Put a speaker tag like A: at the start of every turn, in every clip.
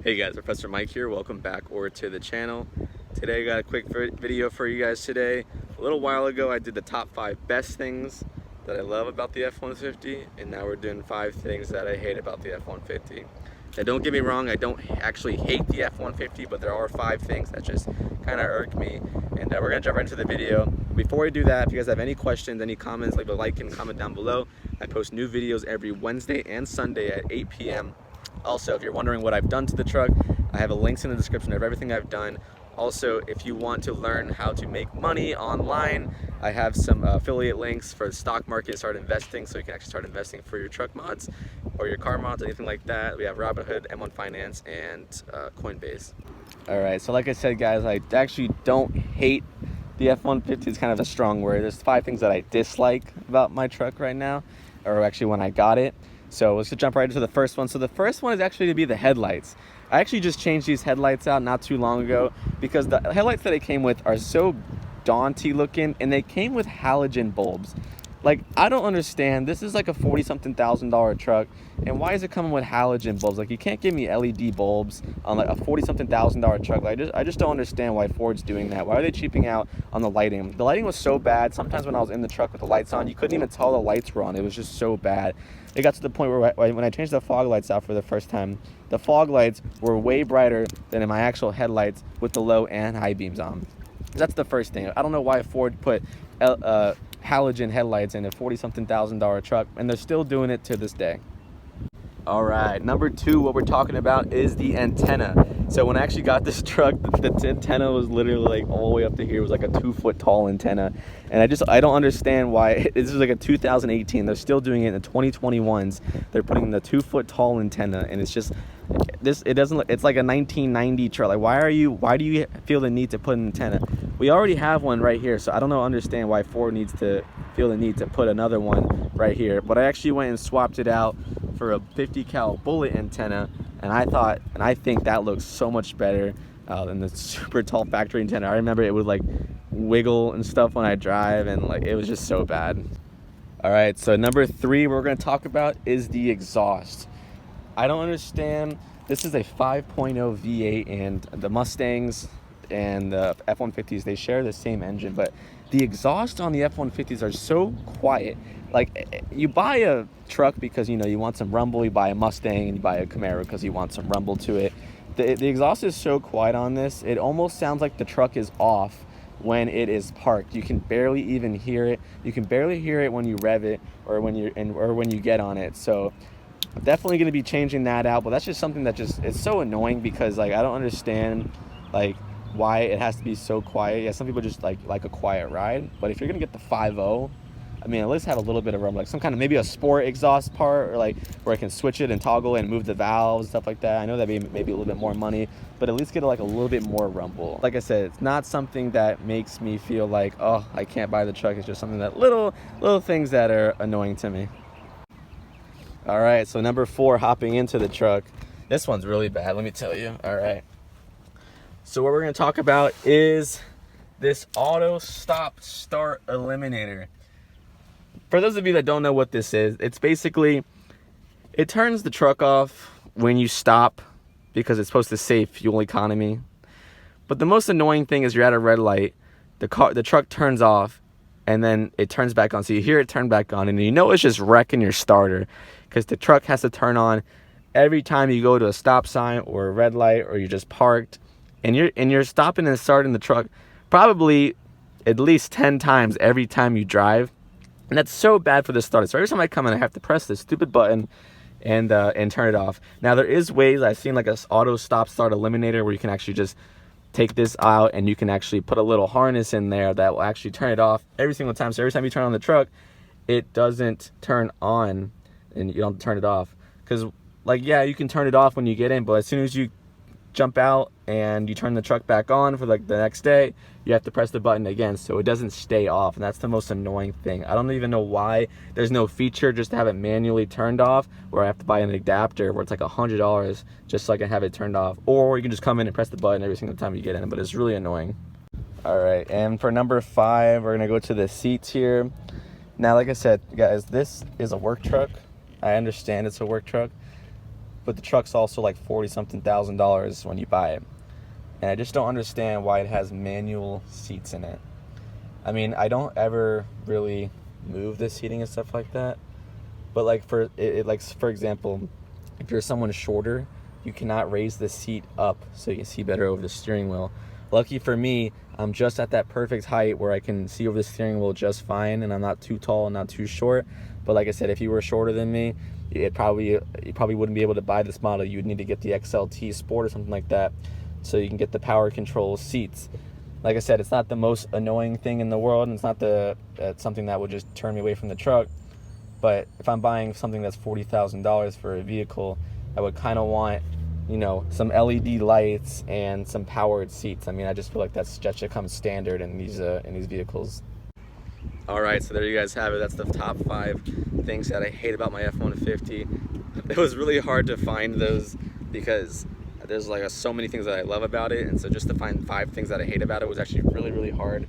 A: Hey guys, Professor Mike here. Welcome back over to the channel. Today I got a quick video for you guys today. A little while ago I did the top 5 best things that I love about the F-150, and now we're doing 5 things that I hate about the F-150. Now don't get me wrong, I don't actually hate the F-150, but there are 5 things that just kind of irk me, and we're going to jump right into the video. Before we do that, if you guys have any questions, any comments, leave a like and comment down below. I post new videos every Wednesday and Sunday at 8 p.m. Also, if you're wondering what I've done to the truck, I have a links in the description of everything I've done. Also, if you want to learn how to make money online, I have some affiliate links for the stock market, start investing, so you can actually start investing for your truck mods or your car mods, anything like that. We have Robinhood, M1 Finance, and Coinbase. Alright, so like I said guys, I actually don't hate the F-150. It's kind of a strong word. There's 5 things that I dislike about my truck right now, or actually when I got it. So let's just jump right into the first one. So the first one is actually to be the headlights. I actually just changed these headlights out not too long ago because the headlights that it came with are so daunty looking, and they came with halogen bulbs. Like, I don't understand. This is like a $40-something thousand truck, and why is it coming with halogen bulbs? Like, you can't give me LED bulbs on like a $40-something thousand truck. Like, I just don't understand why Ford's doing that. Why are they cheaping out on the lighting? The lighting was so bad. Sometimes when I was in the truck with the lights on, you couldn't even tell the lights were on. It was just so bad. It got to the point where when I changed the fog lights out for the first time, the fog lights were way brighter than in my actual headlights with the low and high beams on. That's the first thing. I don't know why Ford put halogen headlights in a $40-something thousand truck, and they're still doing it to this day. All right, number 2, what we're talking about is the antenna. So when I actually got this truck, the antenna was literally like all the way up to here. It was like a 2-foot tall antenna, and I don't understand why. This is like a 2018. They're still doing it in the 2021s. They're putting the 2-foot tall antenna, and it's just this. It doesn't look. It's like a 1990 truck. Like, why do you feel the need to put an antenna? We already have one right here, so I don't understand why Ford needs to feel the need to put another one right here. But I actually went and swapped it out for a 50 cal bullet antenna, and I think that looks so much better than the super tall factory antenna. I remember it would like wiggle and stuff when I drive, and like it was just so bad. All right, so number 3 we're going to talk about is the exhaust. I don't understand. This is a 5.0 V8, and the Mustangs and the F-150s, they share the same engine, but the exhaust on the F-150s are so quiet. Like, you buy a truck because you want some rumble. You buy a Mustang and you buy a Camaro because you want some rumble to it. The exhaust is so quiet on this, it almost sounds like the truck is off when it is parked. You can barely even hear it. You can barely hear it when you rev it or when you get on it. So I'm definitely going to be changing that out, but that's just something that it's so annoying because like I don't understand like why it has to be so quiet. Yeah, some people just like a quiet ride, but if you're gonna get the 5.0, I mean, at least have a little bit of rumble, like some kind of maybe a sport exhaust part, or like where I can switch it and toggle and move the valves, stuff like that. I know that maybe a little bit more money, but at least get like a little bit more rumble. Like I said, it's not something that makes me feel like, oh, I can't buy the truck. It's just something that little things that are annoying to me. All right, so number 4, hopping into the truck. This one's really bad, let me tell you. All right. So what we're going to talk about is this auto stop start eliminator. For those of you that don't know what this is, it's basically, it turns the truck off when you stop because it's supposed to save fuel economy. But the most annoying thing is you're at a red light, the truck turns off, and then it turns back on. So you hear it turn back on, and you know it's just wrecking your starter because the truck has to turn on every time you go to a stop sign or a red light or you're just parked. And you're stopping and starting the truck probably at least 10 times every time you drive, and that's so bad for the starter. So every time I come in, I have to press this stupid button and turn it off. Now there is ways. I've seen like a auto stop start eliminator where you can actually just take this out and you can actually put a little harness in there that will actually turn it off every single time. So every time you turn on the truck, it doesn't turn on and you don't turn it off. Because like, yeah, you can turn it off when you get in, but as soon as you jump out and you turn the truck back on for like the next day, you have to press the button again so it doesn't stay off, and that's the most annoying thing. I don't even know why there's no feature just to have it manually turned off, where I have to buy an adapter where it's like $100 just so I can have it turned off, or you can just come in and press the button every single time you get in, but it's really annoying. All right, and for number 5, we're gonna go to the seats here. Now, like I said, guys, this is a work truck. I understand it's a work truck, but the truck's also like $40-something thousand when you buy it. And I just don't understand why it has manual seats in it. I mean, I don't ever really move the seating and stuff like that, but like for example, if you're someone shorter, you cannot raise the seat up so you can see better over the steering wheel. Lucky for me, I'm just at that perfect height where I can see over the steering wheel just fine, and I'm not too tall and not too short. But like I said, if you were shorter than me, you probably wouldn't be able to buy this model. You would need to get the XLT Sport or something like that, so you can get the power control seats. Like I said, it's not the most annoying thing in the world, and it's not something that would just turn me away from the truck. But if I'm buying something that's $40,000 for a vehicle, I would kind of want, you know, some LED lights and some powered seats. I mean, I just feel like that should come standard in these vehicles. All right, so there you guys have it. That's the top 5 things that I hate about my F-150. It was really hard to find those because there's like so many things that I love about it, and so just to find 5 things that I hate about it was actually really hard.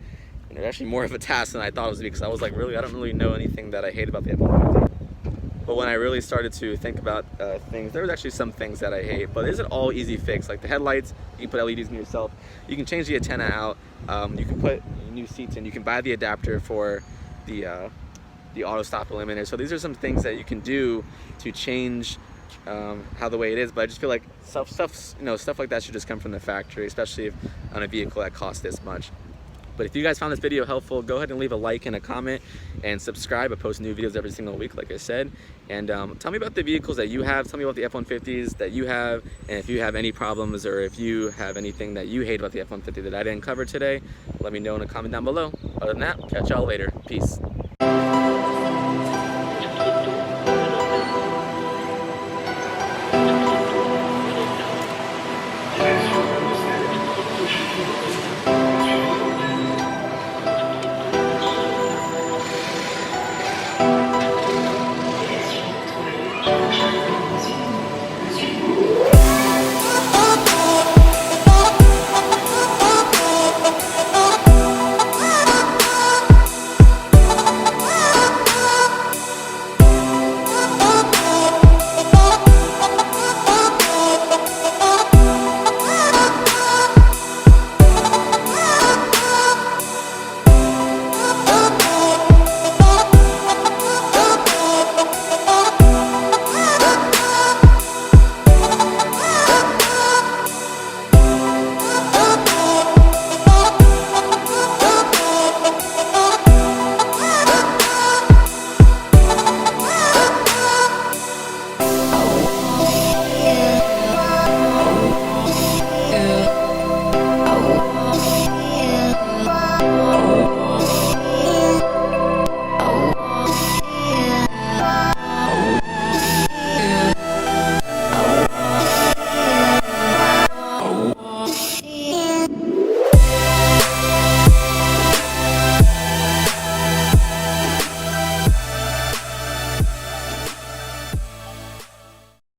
A: And it was actually more of a task than I thought it was because I was like, really, I don't really know anything that I hate about the F-150. But when I really started to think about things, there was actually some things that I hate, but isn't all easy fix. Like the headlights, you can put LEDs in yourself. You can change the antenna out. You can put new seats in. You can buy the adapter for the auto stop eliminator. So these are some things that you can do to change how the way it is. But I just feel like stuff like that should just come from the factory, especially on a vehicle that costs this much. But if you guys found this video helpful, go ahead and leave a like and a comment and subscribe. I post new videos every single week, like I said. And tell me about the vehicles that you have. Tell me about the F-150s that you have. And if you have any problems or if you have anything that you hate about the F-150 that I didn't cover today, let me know in a comment down below. Other than that, catch y'all later. Peace.